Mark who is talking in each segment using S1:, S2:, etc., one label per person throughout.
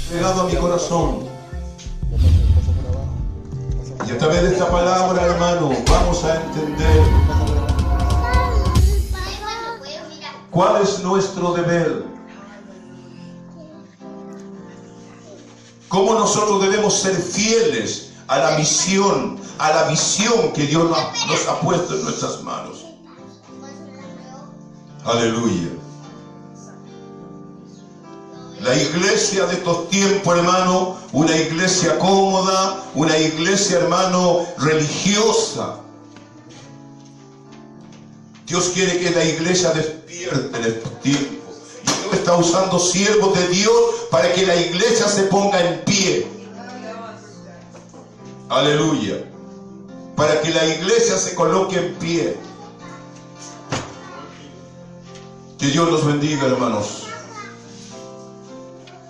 S1: Pegado a mi corazón. Y a través de esta palabra, hermano, vamos a entender cuál es nuestro deber. Cómo nosotros debemos ser fieles a la misión, a la visión que Dios nos ha puesto en nuestras manos. Aleluya. La iglesia de estos tiempos, hermano, una iglesia cómoda, una iglesia, hermano, religiosa. Dios quiere que la iglesia despierte en estos tiempos. Y Dios está usando siervos de Dios para que la iglesia se ponga en pie. Aleluya. Para que la iglesia se coloque en pie. Que Dios los bendiga, hermanos.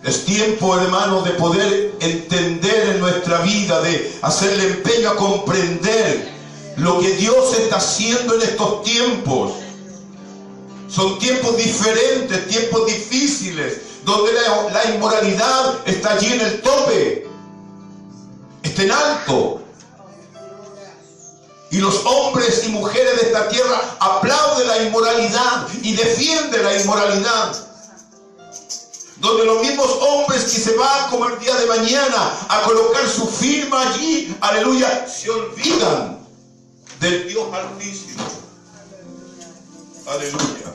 S1: Es tiempo, hermanos, de poder entender en nuestra vida, de hacerle empeño a comprender lo que Dios está haciendo en estos tiempos. Son tiempos diferentes, tiempos difíciles, donde la inmoralidad está allí en el tope, está en alto. Y los hombres y mujeres de esta tierra aplauden la inmoralidad y defienden la inmoralidad. Donde los mismos hombres que se van como el día de mañana a colocar su firma allí, aleluya, se olvidan del Dios Altísimo. Aleluya.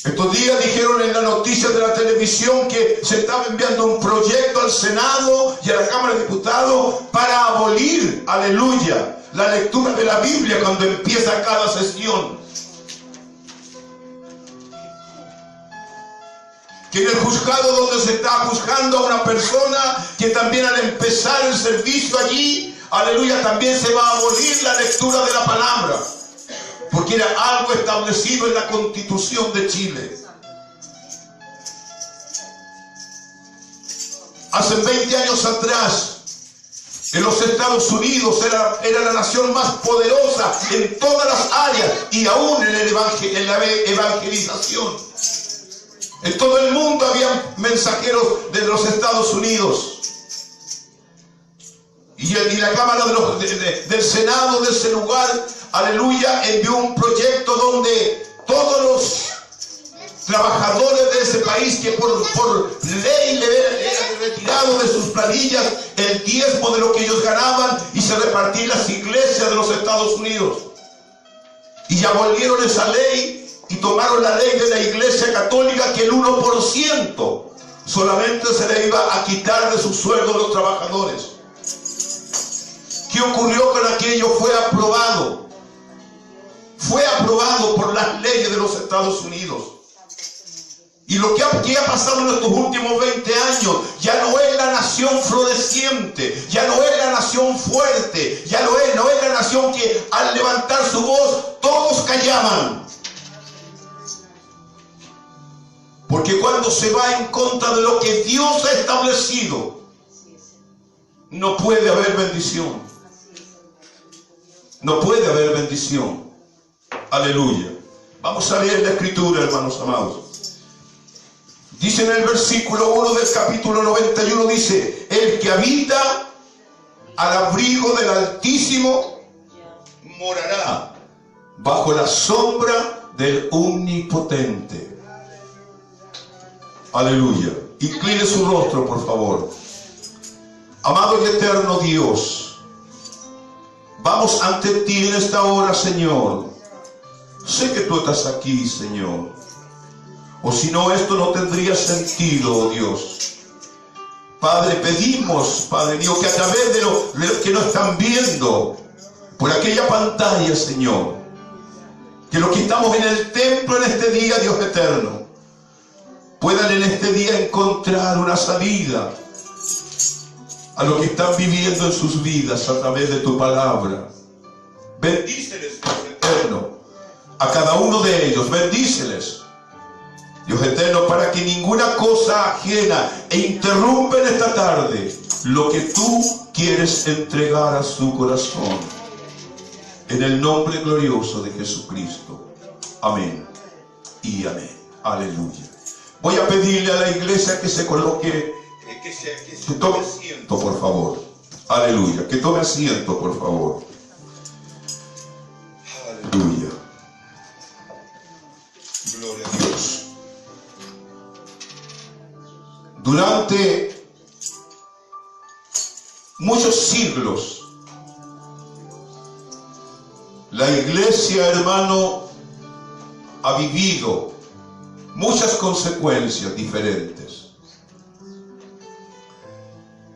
S1: Estos días dijeron en las noticias de la televisión que se estaba enviando un proyecto al Senado y a la Cámara de Diputados para abolir, aleluya, la lectura de la Biblia cuando empieza cada sesión. Que en el juzgado donde se está juzgando a una persona, que también al empezar el servicio allí, aleluya, también se va a abolir la lectura de la palabra. Porque era algo establecido en la Constitución de Chile. Hace 20 años atrás, en los Estados Unidos era la nación más poderosa en todas las áreas y aún en la evangelización. En todo el mundo había mensajeros de los Estados Unidos. Y la Cámara del Senado de ese lugar, aleluya, envió un proyecto donde todos los trabajadores de ese país que por ley le eran retirados de sus planillas el diezmo de lo que ellos ganaban y se repartía en las iglesias de los Estados Unidos. Y ya volvieron esa ley. Y tomaron la ley de la Iglesia Católica que el 1% solamente se le iba a quitar de su sueldo a los trabajadores. ¿Qué ocurrió con aquello? Fue aprobado. Fue aprobado por las leyes de los Estados Unidos. Y lo que ha pasado en estos últimos 20 años, ya no es la nación floreciente, ya no es la nación fuerte, ya no es la nación que al levantar su voz todos callaban. Porque cuando se va en contra de lo que Dios ha establecido, no puede haber bendición. No puede haber bendición. Aleluya. Vamos a leer la escritura, hermanos amados. Dice en el versículo 1 del capítulo 91, dice: el que habita al abrigo del Altísimo morará bajo la sombra del Omnipotente. Aleluya. Incline su rostro, por favor. Amado y eterno Dios, vamos ante ti en esta hora, Señor. Sé que tú estás aquí, Señor. O si no, esto no tendría sentido, oh Dios. Padre, pedimos, Padre mío, que a través de lo que nos están viendo por aquella pantalla, Señor, que los que estamos en el templo en este día, Dios eterno, puedan en este día encontrar una salida a lo que están viviendo en sus vidas a través de tu palabra. Bendíceles, Dios eterno, a cada uno de ellos. Bendíceles, Dios eterno, para que ninguna cosa ajena interrumpa en esta tarde lo que tú quieres entregar a su corazón. En el nombre glorioso de Jesucristo. Amén y amén. Aleluya. Voy a pedirle a la iglesia que se coloque, que se tome asiento, por favor. Aleluya. Que tome asiento, por favor. Aleluya. Gloria a Dios. Durante muchos siglos, la iglesia, hermano, ha vivido muchas consecuencias diferentes.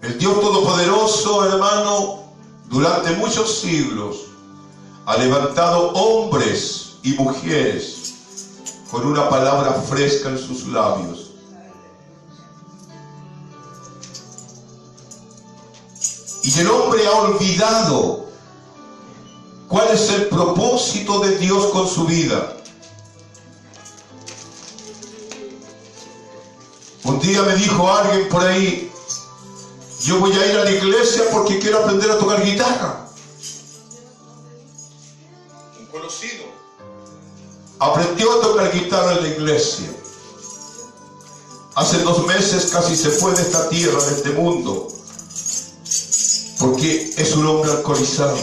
S1: El Dios Todopoderoso, hermano, durante muchos siglos ha levantado hombres y mujeres con una palabra fresca en sus labios. Y el hombre ha olvidado cuál es el propósito de Dios con su vida. Un día me dijo alguien por ahí, yo voy a ir a la iglesia porque quiero aprender a tocar guitarra. Un conocido aprendió a tocar guitarra en la iglesia. Hace 2 meses casi se fue de esta tierra, de este mundo, porque es un hombre alcoholizado.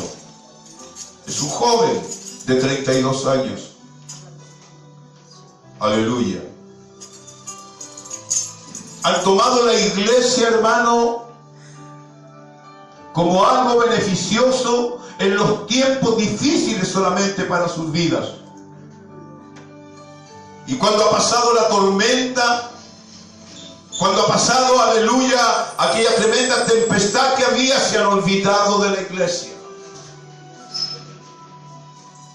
S1: Es un joven de 32 años. Aleluya. Han tomado la iglesia, hermano, como algo beneficioso en los tiempos difíciles solamente para sus vidas. Y cuando ha pasado la tormenta, cuando ha pasado, aleluya, aquella tremenda tempestad que había, se han olvidado de la iglesia.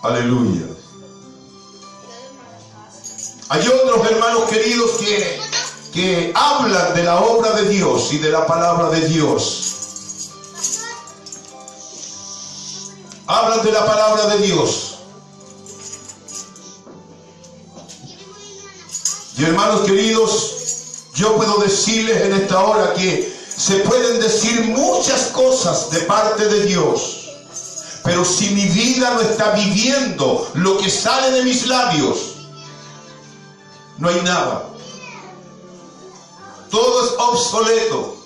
S1: Aleluya. Hay otros hermanos queridos que hablan de la obra de Dios y de la palabra de Dios. Hablan de la palabra de Dios. Y hermanos queridos, yo puedo decirles en esta hora que se pueden decir muchas cosas de parte de Dios, pero si mi vida no está viviendo lo que sale de mis labios, no hay nada. Todo es obsoleto.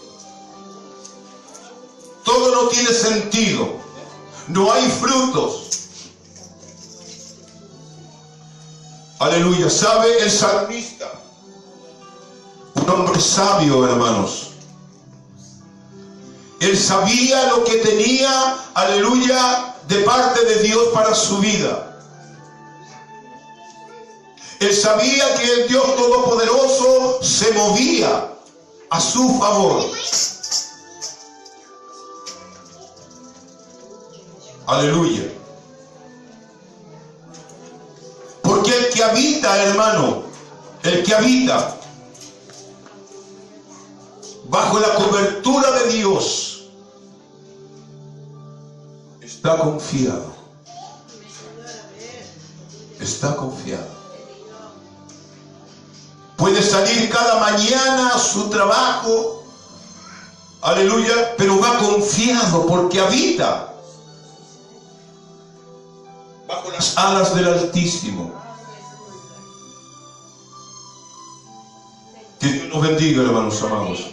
S1: Todo no tiene sentido. No hay frutos. Aleluya. ¿Sabe el salmista? Un hombre sabio, hermanos. Él sabía lo que tenía, aleluya, de parte de Dios para su vida. Él sabía que el Dios Todopoderoso se movía a su favor. Aleluya. Porque el que habita, hermano, el que habita bajo la cobertura de Dios, está confiado. Está confiado. Puede salir cada mañana a su trabajo, aleluya, pero va confiado porque habita bajo las alas del Altísimo. Que Dios nos bendiga, hermanos amados.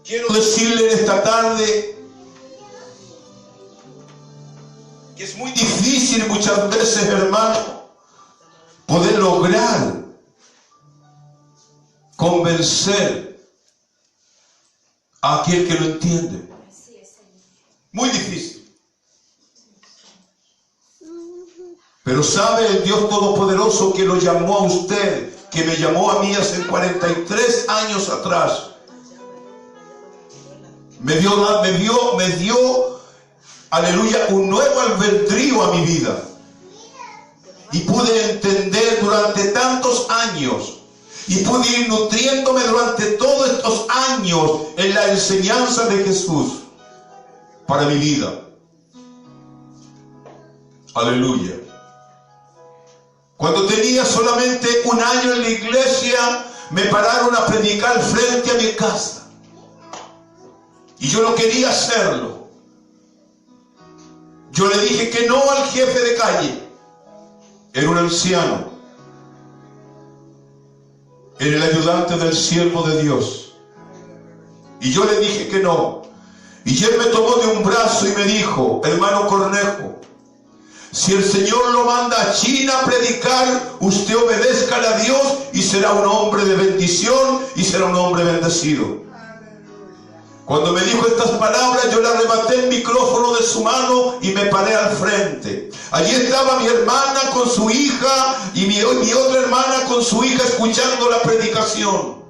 S1: Quiero decirle en esta tarde que es muy difícil muchas veces, hermano, poder lograr convencer a aquel que lo entiende. Muy difícil. Pero sabe el Dios Todopoderoso que lo llamó a usted, que me llamó a mí hace 43 años atrás. Me dio, aleluya, un nuevo albedrío a mi vida. Y pude entender durante tantos años, y pude ir nutriéndome durante todos estos años en la enseñanza de Jesús para mi vida. Aleluya. Cuando tenía solamente 1 año en la iglesia, me pararon a predicar frente a mi casa. Y yo no quería hacerlo. Yo le dije que no al jefe de calle. Era un anciano. en el ayudante del siervo de Dios. Y yo le dije que no. Y él me tomó de un brazo y me dijo: hermano Cornejo, si el Señor lo manda a China a predicar, usted obedézcale a Dios y será un hombre de bendición y será un hombre bendecido. Cuando me dijo estas palabras, yo le arrebaté el micrófono de su mano y me paré al frente. Allí estaba mi hermana con su hija y mi otra hermana con su hija escuchando la predicación.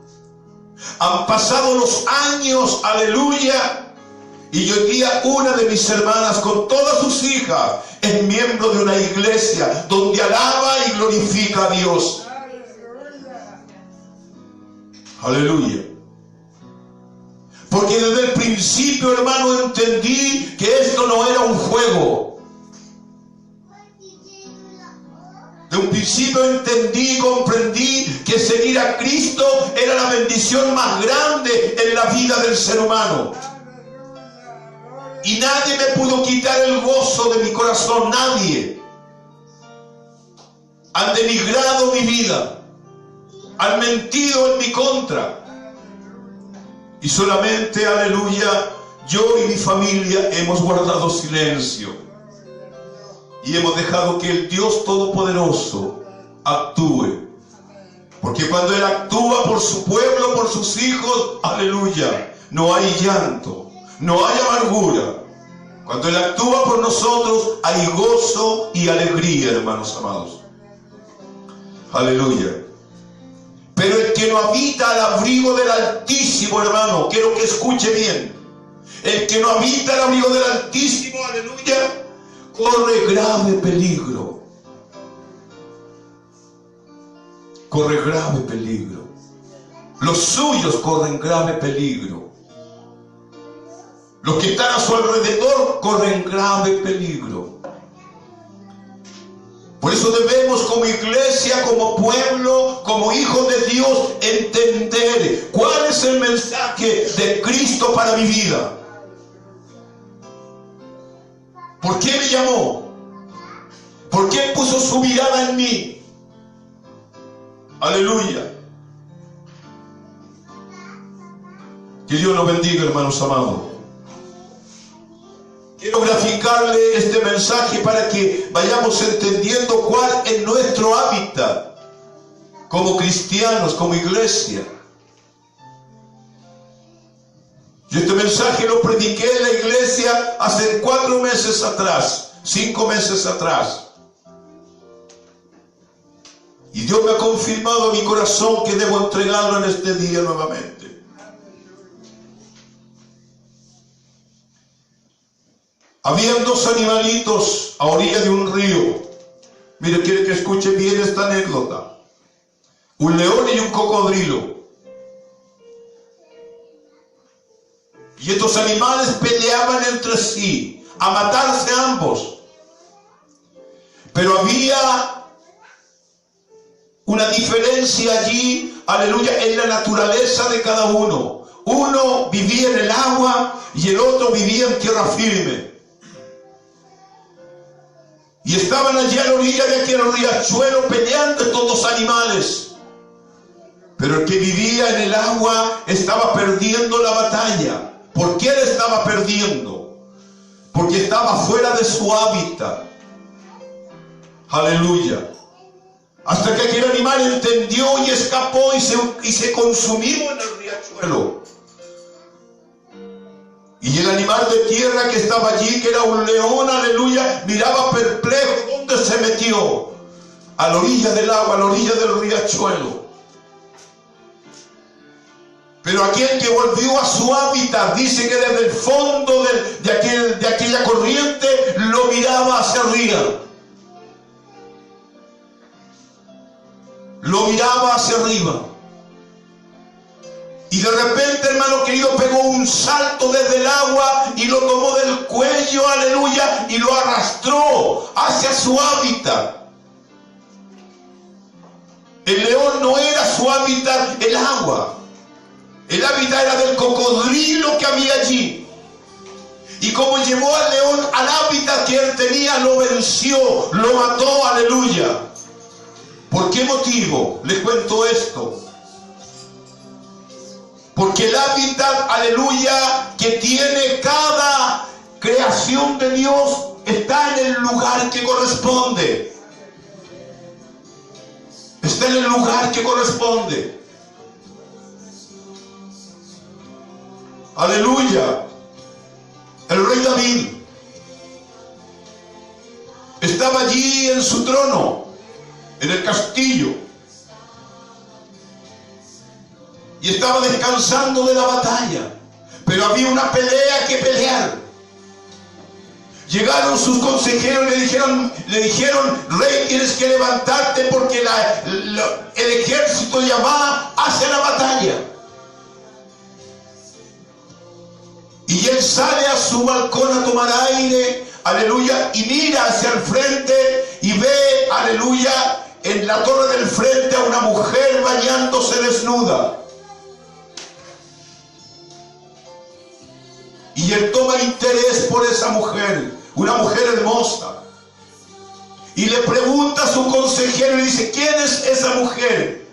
S1: Han pasado los años, aleluya, y hoy día una de mis hermanas con todas sus hijas es miembro de una iglesia donde alaba y glorifica a Dios. Aleluya. Porque desde el principio, hermano, entendí que esto no era un juego. De un principio entendí y comprendí que seguir a Cristo era la bendición más grande en la vida del ser humano. Y nadie me pudo quitar el gozo de mi corazón, nadie. Han denigrado mi vida, han mentido en mi contra. Y solamente, aleluya, yo y mi familia hemos guardado silencio. Y hemos dejado que el Dios Todopoderoso actúe. Porque cuando Él actúa por su pueblo, por sus hijos, aleluya, no hay llanto, no hay amargura. Cuando Él actúa por nosotros, hay gozo y alegría, hermanos amados. Aleluya. Pero el que no habita al abrigo del Altísimo, hermano, quiero que escuche bien. El que no habita al abrigo del Altísimo, aleluya, corre grave peligro. Corre grave peligro. Los suyos corren grave peligro. Los que están a su alrededor corren grave peligro. Por eso debemos, como iglesia, como pueblo, como hijos de Dios, entender cuál es el mensaje de Cristo para mi vida. ¿Por qué me llamó? ¿Por qué puso su mirada en mí? Aleluya. Que Dios los bendiga, hermanos amados. Quiero graficarle este mensaje para que vayamos entendiendo cuál es nuestro hábitat como cristianos, como iglesia. Yo este mensaje lo prediqué en la iglesia hace 4 meses atrás, 5 meses atrás. Y Dios me ha confirmado en mi corazón que debo entregarlo en este día nuevamente. Habían 2 animalitos a orilla de un río. Mire, quiere que escuche bien esta anécdota. Un león y un cocodrilo. Y estos animales peleaban entre sí, a matarse ambos. Pero había una diferencia allí, aleluya, en la naturaleza de cada uno. Uno vivía en el agua y el otro vivía en tierra firme. Y estaban allí a la orilla de aquel riachuelo peleando estos 2 animales. Pero el que vivía en el agua estaba perdiendo la batalla. ¿Por qué él estaba perdiendo? Porque estaba fuera de su hábitat. Aleluya. Hasta que aquel animal entendió y escapó y se consumió en el riachuelo. Y el animal de tierra que estaba allí, que era un león, aleluya, miraba perplejo dónde se metió. A la orilla del agua, a la orilla del riachuelo. Pero aquel que volvió a su hábitat, dice que desde el fondo de aquella corriente lo miraba hacia arriba. Lo miraba hacia arriba. Y de repente, hermano querido, pegó un salto desde el agua y lo tomó del cuello, aleluya, y lo arrastró hacia su hábitat. El león no era su hábitat el agua. El hábitat era del cocodrilo que había allí. Y como llevó al león al hábitat que él tenía, lo venció, lo mató, aleluya. ¿Por qué motivo les cuento esto? Porque el hábitat, aleluya, que tiene cada creación de Dios está en el lugar que corresponde. Está en el lugar que corresponde. Aleluya. El rey David estaba allí en su trono, en el castillo, y estaba descansando de la batalla, pero había una pelea que pelear. Llegaron sus consejeros y le dijeron, rey, tienes que levantarte porque el ejército ya va hacia la batalla. Y él sale a su balcón a tomar aire, aleluya, y mira hacia el frente y ve, aleluya, en la torre del frente a una mujer bañándose desnuda. Y él toma interés por esa mujer, una mujer hermosa. Y le pregunta a su consejero y dice, ¿quién es esa mujer?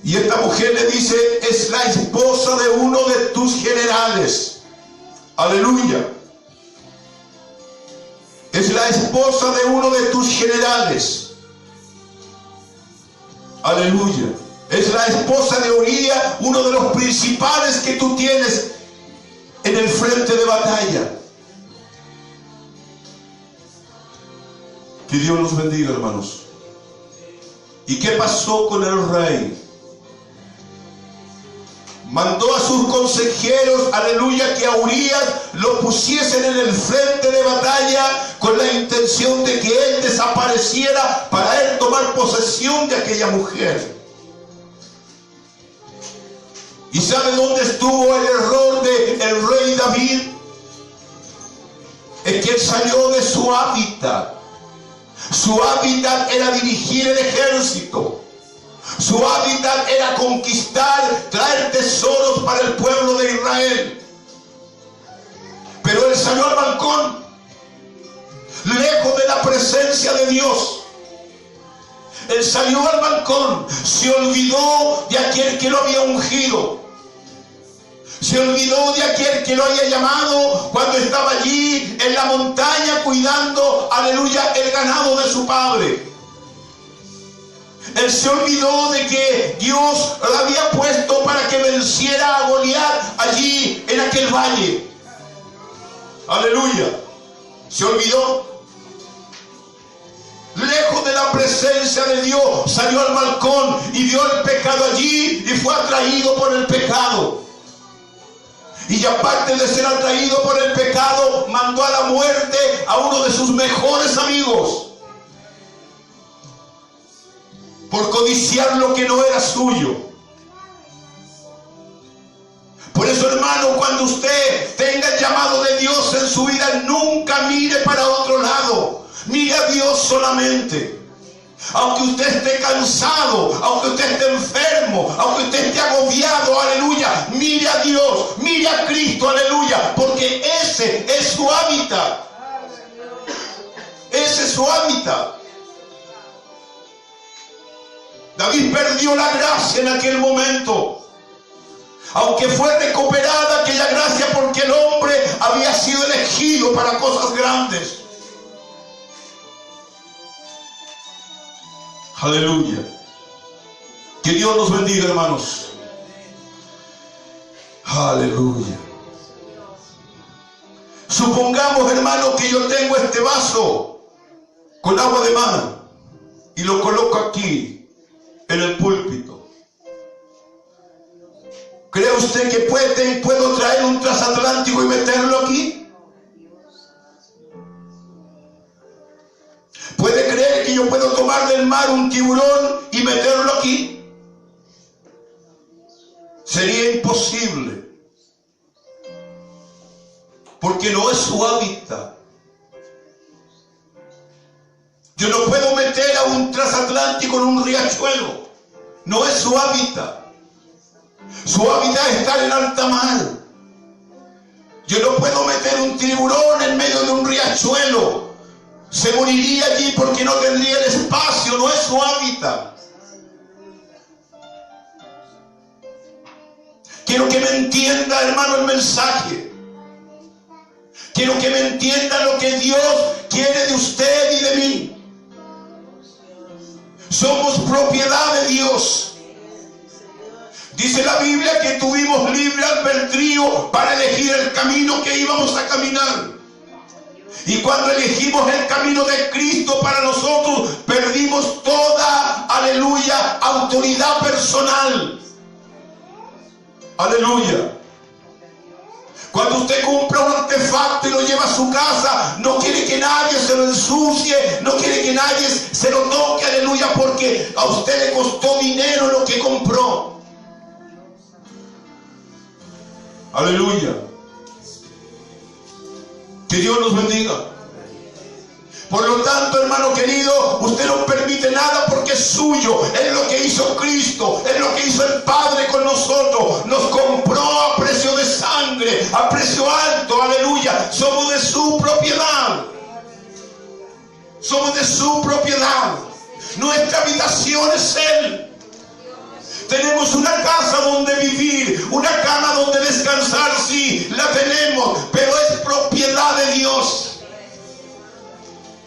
S1: Y esta mujer le dice, es la esposa de uno de tus generales. Aleluya. Es la esposa de uno de tus generales. Aleluya. Es la esposa de Uría, uno de los principales que tú tienes en el frente de batalla. Que Dios los bendiga, hermanos. ¿Y qué pasó con el rey? Mandó a sus consejeros, aleluya, que a Urías lo pusiesen en el frente de batalla con la intención de que él desapareciera para él tomar posesión de aquella mujer. ¿Y sabe dónde estuvo el error del rey David? Es que él salió de su hábitat. Su hábitat era dirigir el ejército. Su hábitat era conquistar, traer tesoros para el pueblo de Israel. Pero él salió al balcón, lejos de la presencia de Dios. Él salió al balcón, se olvidó de aquel que lo había ungido. Se olvidó de aquel que lo había llamado cuando estaba allí en la montaña cuidando, aleluya, el ganado de su padre. Él se olvidó de que Dios lo había puesto para que venciera a Goliat allí en aquel valle. Aleluya. Se olvidó. Lejos de la presencia de Dios, salió al balcón y vio el pecado allí y fue atraído por el pecado. Y aparte de ser atraído por el pecado, mandó a la muerte a uno de sus mejores amigos. Por codiciar lo que no era suyo. Por eso, hermano, cuando usted tenga el llamado de Dios en su vida, nunca mire para otro lado. Mire a Dios solamente. Aunque usted esté cansado, aunque usted esté enfermo, aunque usted esté agobiado, aleluya, mire a Dios, mire a Cristo, aleluya, porque ese es su hábitat. Ese es su hábitat. David perdió la gracia en aquel momento, aunque fue recuperada aquella gracia porque el hombre había sido elegido para cosas grandes. Aleluya. Que Dios nos bendiga, hermanos. Aleluya. Supongamos, hermano, que yo tengo este vaso con agua de mar y lo coloco aquí en el púlpito. ¿Cree usted que puedo traer un transatlántico y meterlo aquí? ¿Puede creer que yo puedo tomar del mar un tiburón y meterlo aquí? Sería imposible. Porque no es su hábitat. Yo no puedo meter a un transatlántico en un riachuelo. No es su hábitat. Su hábitat es estar en alta mar. Yo no puedo meter un tiburón en medio de un riachuelo. Se moriría allí porque no tendría el espacio. No es su hábitat. Quiero que me entienda, hermano, el mensaje. Quiero que me entienda lo que Dios quiere de usted y de mí. Somos propiedad de Dios. Dice la Biblia que tuvimos libre albedrío para elegir el camino que íbamos a caminar. Y cuando elegimos el camino de Cristo para nosotros, perdimos toda, aleluya, autoridad personal. Aleluya. Cuando usted compra un artefacto y lo lleva a su casa, no quiere que nadie se lo ensucie, no quiere que nadie se lo toque, aleluya, porque a usted le costó dinero lo que compró. Aleluya. Que Dios nos bendiga. Por lo tanto, hermano querido, usted no permite nada porque es suyo. Es lo que hizo Cristo, es lo que hizo el Padre con nosotros. Nos compró a precio de sangre, a precio alto, aleluya. Somos de su propiedad. Somos de su propiedad. Nuestra habitación es Él. Tenemos una casa donde vivir, una cama donde descansar, sí, la tenemos, pero es propiedad de Dios.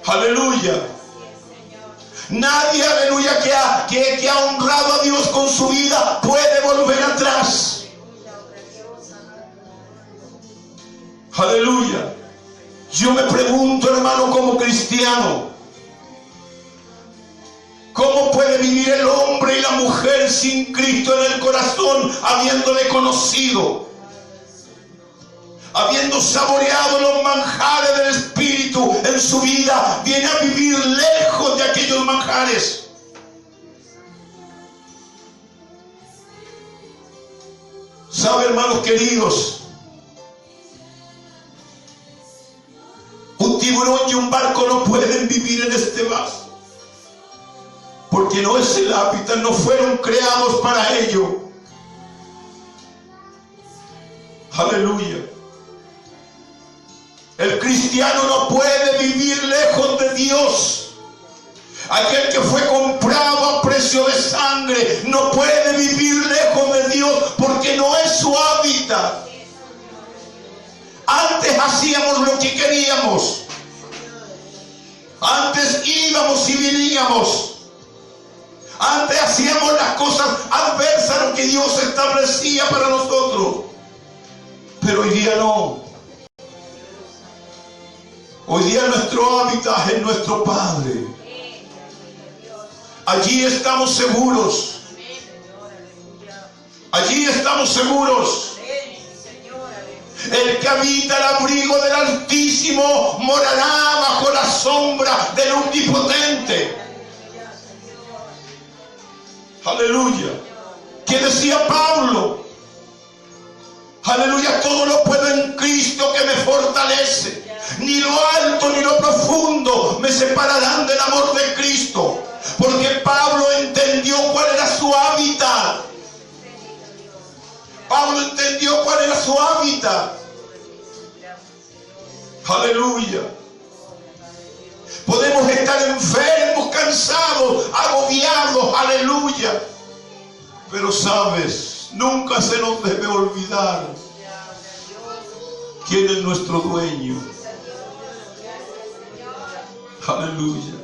S1: Aleluya. Nadie, aleluya, que ha honrado a Dios con su vida puede volver atrás. Aleluya. Yo me pregunto, hermano, como cristiano, ¿cómo puede vivir el hombre y la mujer sin Cristo en el corazón, habiéndole conocido, habiendo saboreado los manjares del Espíritu en su vida? Viene a vivir lejos de aquellos manjares. ¿Sabe, hermanos queridos? Un tiburón y un barco no pueden vivir en este vaso, porque no es el hábitat, no fueron creados para ello. Aleluya. El cristiano no puede vivir lejos de Dios. Aquel que fue comprado a precio de sangre no puede vivir lejos de Dios porque no es su hábitat. Antes hacíamos lo que queríamos. Antes íbamos y veníamos. Antes hacíamos las cosas adversas a lo que Dios establecía para nosotros. Pero hoy día no. Hoy día nuestro hábitat es nuestro Padre. Allí estamos seguros. Allí estamos seguros. El que habita el abrigo del Altísimo morará bajo la sombra del Omnipotente. Aleluya. ¿Qué decía Pablo? Aleluya, todo lo puedo en Cristo que me fortalece. Ni lo alto ni lo profundo me separarán del amor de Cristo. Porque Pablo entendió cuál era su hábitat. Pablo entendió cuál era su hábitat. Aleluya. Podemos estar enfermos, cansados, agobiados, aleluya. Pero sabes, nunca se nos debe olvidar quién es nuestro dueño. Aleluya.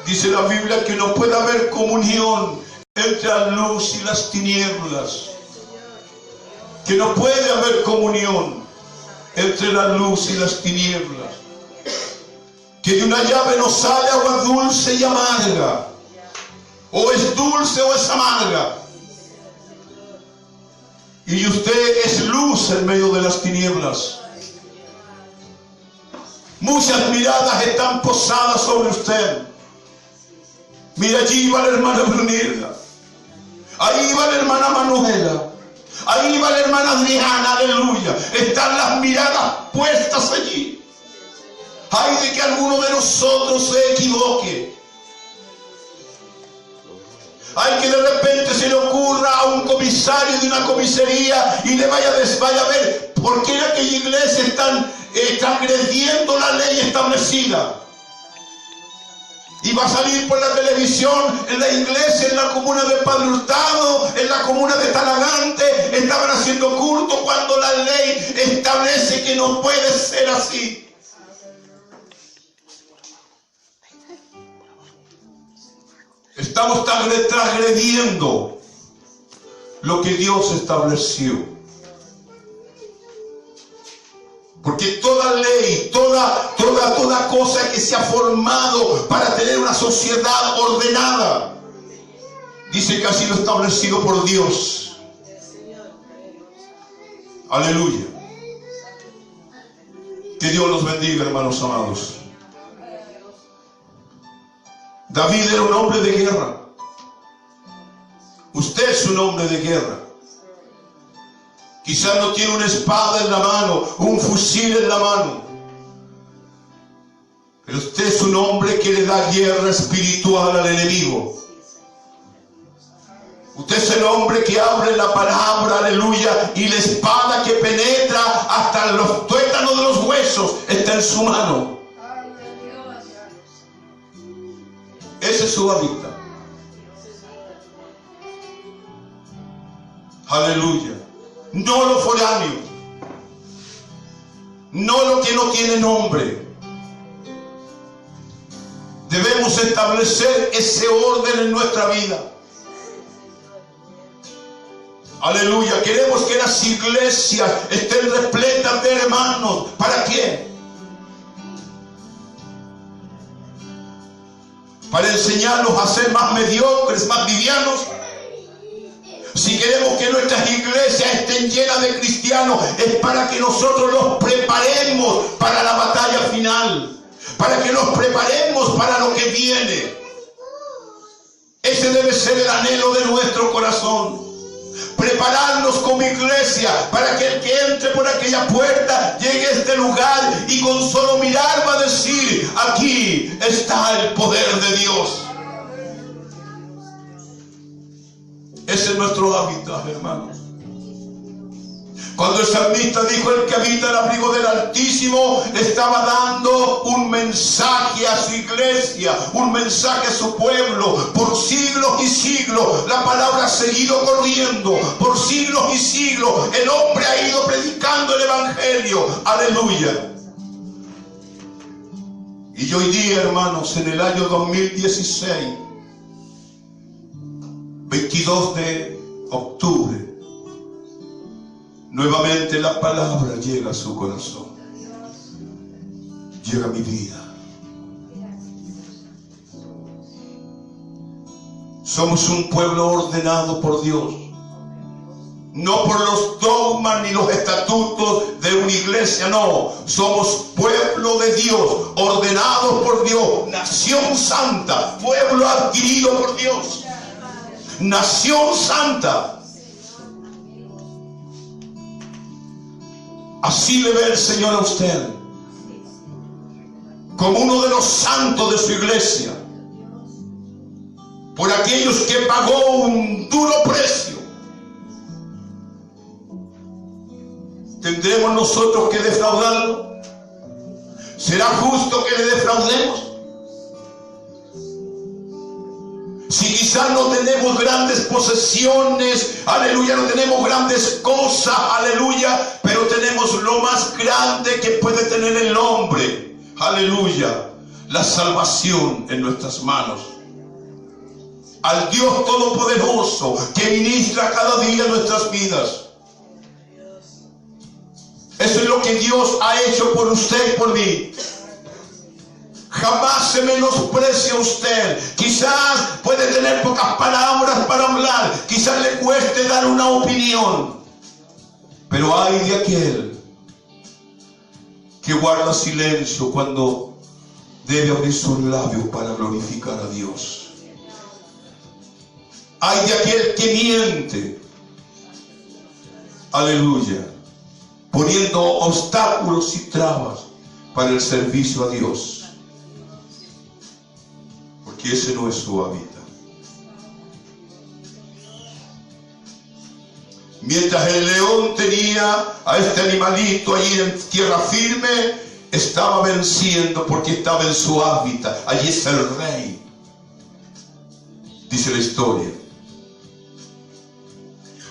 S1: Dice la Biblia que no puede haber comunión entre la luz y las tinieblas. Que no puede haber comunión entre la luz y las tinieblas. Que de una llave no sale agua dulce y amarga. O es dulce o es amarga. Y usted es luz en medio de las tinieblas. Muchas miradas están posadas sobre usted. Mira, allí va la hermana Brunilda. Ahí va la hermana Manuela. Ahí va la hermana Adriana, aleluya. Están las miradas puestas allí. Ay de que alguno de nosotros se equivoque. Hay que de repente se le ocurra a un comisario de una comisaría y le vaya a ver por qué en aquella iglesia están transgrediendo la ley establecida. Y va a salir por la televisión, en la iglesia, en la comuna de Padre Hurtado, en la comuna de Talagante, estaban haciendo culto cuando la ley establece que no puede ser así. Estamos transgrediendo lo que Dios estableció. Porque toda ley, toda cosa que se ha formado para tener una sociedad ordenada, dice que ha sido establecido por Dios. Aleluya. Que Dios los bendiga, hermanos amados. David era un hombre de guerra. Usted es un hombre de guerra. Quizás no tiene una espada en la mano, un fusil en la mano. Pero usted es un hombre que le da guerra espiritual al enemigo. Usted es el hombre que abre la palabra, aleluya, y la espada que penetra hasta los tuétanos de los huesos está en su mano. Ese es su hábitat. Aleluya. No lo foráneo. No lo que no tiene nombre. Debemos establecer ese orden en nuestra vida. Aleluya. Queremos que las iglesias estén repletas de hermanos. ¿Para qué? Para enseñarnos a ser más mediocres, más livianos. Si queremos que nuestras iglesias estén llenas de cristianos, es para que nosotros los preparemos para la batalla final, para que nos preparemos para lo que viene. Ese debe ser el anhelo de nuestro corazón. Prepararnos como iglesia para que el que entre por aquella puerta llegue a este lugar y con solo mirar va a decir: aquí está el poder de Dios. Ese es nuestro hábitat, hermanos. Cuando el salmista dijo: el que habita el abrigo del Altísimo, estaba dando un mensaje a su iglesia, un mensaje a su pueblo. Por siglos y siglos la palabra ha seguido corriendo. Por siglos y siglos el hombre ha ido predicando el evangelio. Aleluya. Y hoy día, hermanos, en el año 2016, 22 de octubre, nuevamente la palabra llega a su corazón. Llega a mi vida. Somos un pueblo ordenado por Dios. No por los dogmas ni los estatutos de una iglesia, no. Somos pueblo de Dios, ordenados por Dios. Nación santa, pueblo adquirido por Dios. Nación santa. Así le ve el Señor a usted, como uno de los santos de su iglesia, por aquellos que pagó un duro precio. ¿Tendremos nosotros que defraudarlo? ¿Será justo que le defraudemos? Si quizás no tenemos grandes posesiones, aleluya, no tenemos grandes cosas, aleluya, pero tenemos lo más grande que puede tener el hombre, aleluya, la salvación en nuestras manos. Al Dios Todopoderoso que ministra cada día nuestras vidas. Eso es lo que Dios ha hecho por usted y por mí. Jamás se menosprecia a usted. Quizás puede tener pocas palabras para hablar, quizás le cueste dar una opinión, pero ay de aquel que guarda silencio cuando debe abrir sus labios para glorificar a Dios. Ay de aquel que miente, aleluya, poniendo obstáculos y trabas para el servicio a Dios. Que ese no es su hábitat. Mientras el león tenía a este animalito allí en tierra firme, estaba venciendo porque estaba en su hábitat. Allí está el rey. dice la historia.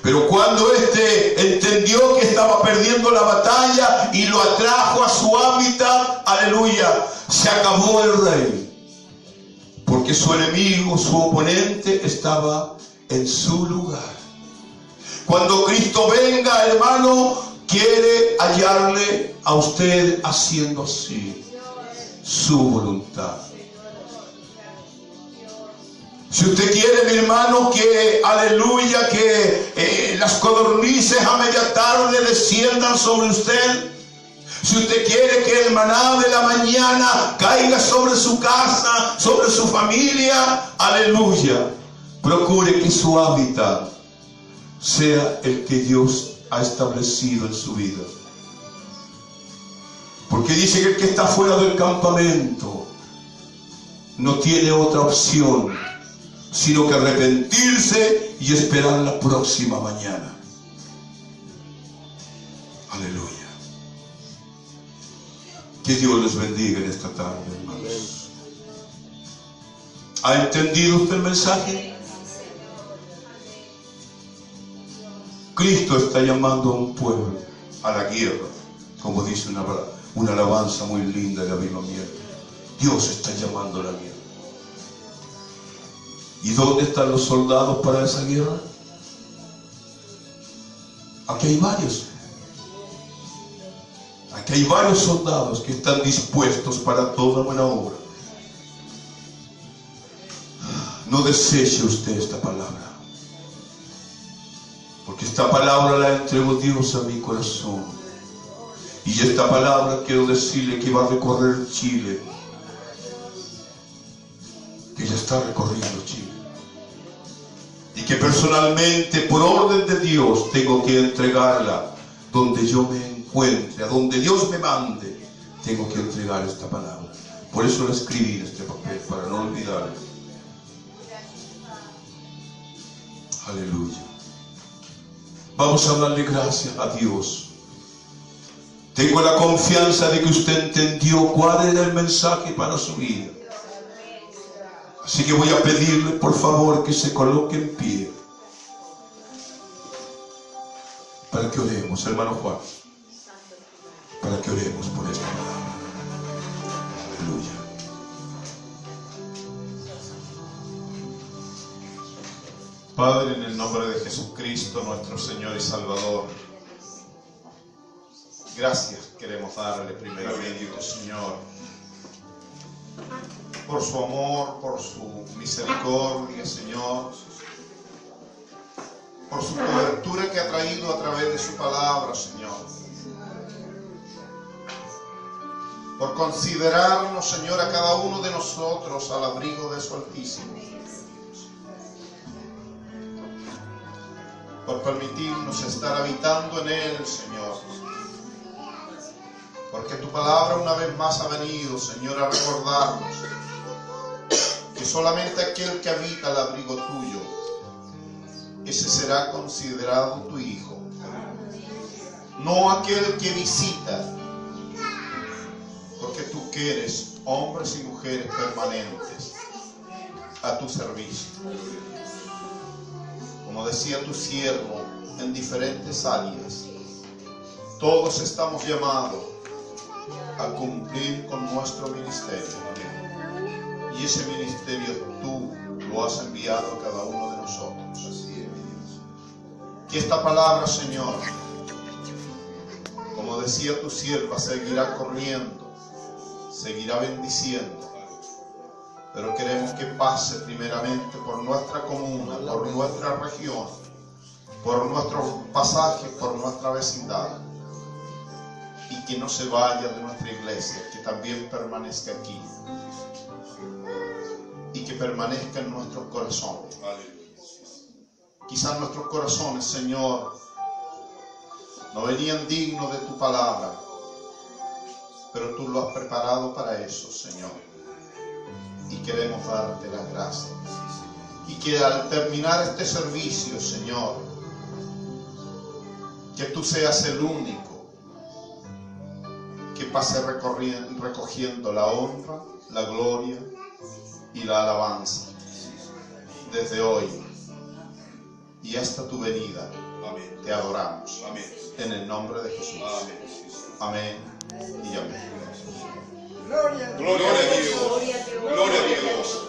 S1: Pero cuando éste entendió que estaba perdiendo la batalla y lo atrajo a su hábitat, aleluya, se acabó el rey. Porque su enemigo, su oponente, estaba en su lugar. Cuando Cristo venga, hermano, quiere hallarle a usted haciendo así su voluntad. Si usted quiere, mi hermano, que, aleluya, que las codornices a media tarde desciendan sobre usted. Si usted quiere que el maná de la mañana caiga sobre su casa, sobre su familia, aleluya, procure que su hábitat sea el que Dios ha establecido en su vida. Porque dice que el que está fuera del campamento no tiene otra opción sino que arrepentirse y esperar la próxima mañana. Aleluya. Que Dios les bendiga en esta tarde, hermanos. ¿Ha entendido usted el mensaje? Cristo está llamando a un pueblo a la guerra, como dice una alabanza muy linda de avivamiento. Dios está llamando a la guerra. ¿Y dónde están los soldados para esa guerra? Aquí hay varios. Aquí hay varios soldados que están dispuestos para toda buena obra. No deseche usted esta palabra, porque esta palabra la entregó Dios a mi corazón. Y esta palabra quiero decirle que va a recorrer Chile, que ya está recorriendo Chile, y que personalmente, por orden de Dios, tengo que entregarla donde yo me encuentre, a donde Dios me mande. Tengo que entregar esta palabra. Por eso la escribí en este papel, para no olvidarla. Aleluya. Vamos a darle gracias a Dios. Tengo la confianza de que usted entendió cuál era el mensaje para su vida. Así que voy a pedirle, por favor, que se coloque en pie para que oremos, hermano Juan, para que oremos por esta palabra. Aleluya.
S2: Padre, en el nombre de Jesucristo, nuestro Señor y Salvador, gracias queremos darle primeramente, Señor, por su amor, por su misericordia, Señor, por su cobertura que ha traído a través de su palabra, Señor, por considerarnos, Señor, a cada uno de nosotros al abrigo de su Altísimo, por permitirnos estar habitando en Él, Señor, porque tu palabra una vez más ha venido, Señor, a recordarnos que solamente aquel que habita al abrigo tuyo, ese será considerado tu hijo, no aquel que visita, porque tú quieres hombres y mujeres permanentes a tu servicio. Como decía tu siervo, en diferentes áreas, todos estamos llamados a cumplir con nuestro ministerio. Y ese ministerio tú lo has enviado a cada uno de nosotros. Así es. Que esta palabra, Señor, como decía tu sierva, seguirá corriendo, seguirá bendiciendo. Pero queremos que pase primeramente por nuestra comuna, por nuestra región, por nuestros pasajes, por nuestra vecindad. Y que no se vaya de nuestra iglesia, que también permanezca aquí. Y que permanezca en nuestros corazones. Quizás nuestros corazones, Señor, no venían dignos de tu palabra, pero tú lo has preparado para eso, Señor. Y queremos darte las gracias. Y que al terminar este servicio, Señor, que tú seas el único que pase recogiendo la honra, la gloria y la alabanza. desde hoy y hasta tu venida.
S1: Amén.
S2: Te adoramos.
S1: Amén.
S2: En el nombre de Jesús.
S1: Amén.
S2: Amén y amén.
S1: Gloria a Dios. Gloria a Dios.